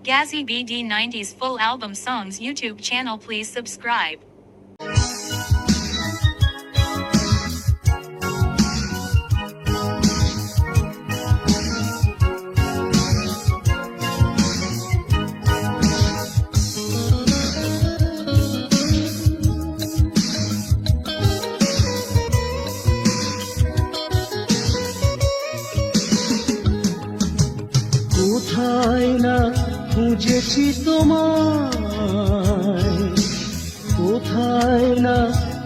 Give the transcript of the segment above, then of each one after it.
Gazzy BD 90s full album songs YouTube channel, please subscribe. কোথায় না খুঁজেছি তোমায়, কোথায় না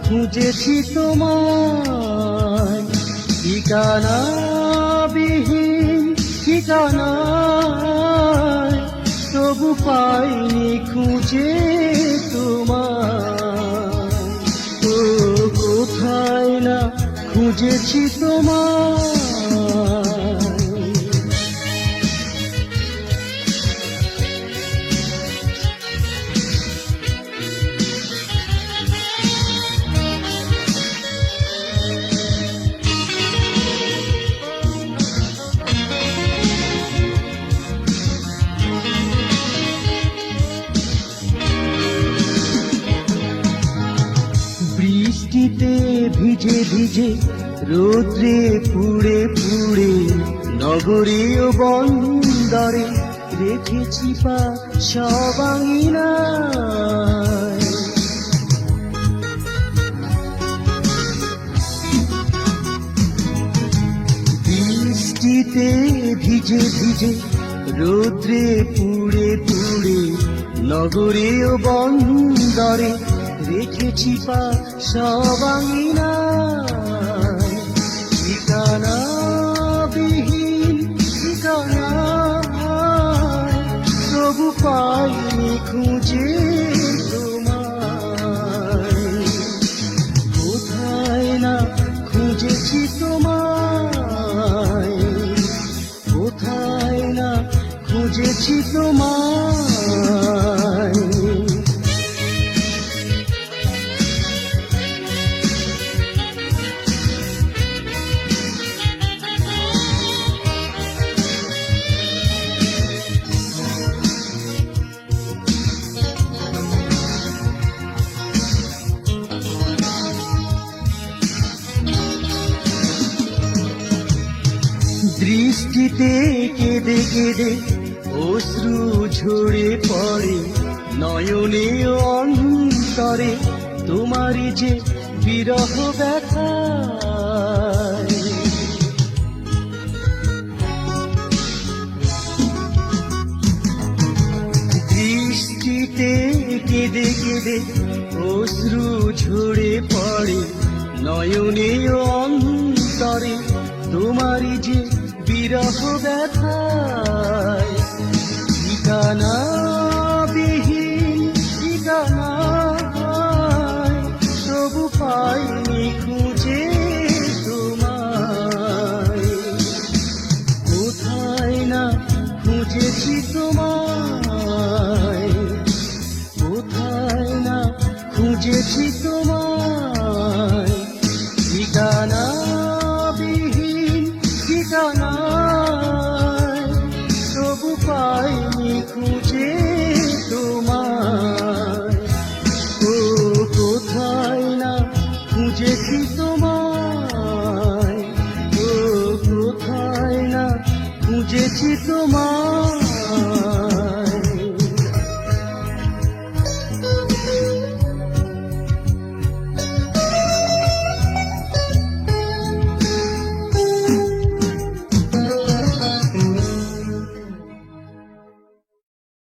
খুঁজেছি তোমায়, ঠিকানা বিহীন ঠিকানায়, তবু পাইনি খুঁজে তোমায়। ও কোথায় না খুঁজেছি তোমায়। বৃষ্টিতে ভিজে ভিজে রোদ্রে পুড়ে পুড়ে নগরীয় বন্দরে রেখেছি পা সব আঙিনায়। বৃষ্টিতে ভিজে ভিজে রোদ্রে পুড়ে পুড়ে নগরীয় বন্দরে রেখেছি পা সব আঙিনায়, ঠিকানা বিহীন ঠিকানায়, তবু পাইনি খুঁজে তোমায়। কোথায় না খুঁজেছি তোমায়, কোথায় না খুঁজেছি তোমায়। দৃষ্টিতে কেঁদে কেঁদে অশ্রু ঝরে পড়ে নয়নে অন্তরে, তোমারই যে বিরহ ব্যথা। দৃষ্টিতে কেঁদে কেঁদে অশ্রু ঝরে পড়ে নয়নে অন্তরে, তোমারই যে বিরহ ব্যথায়।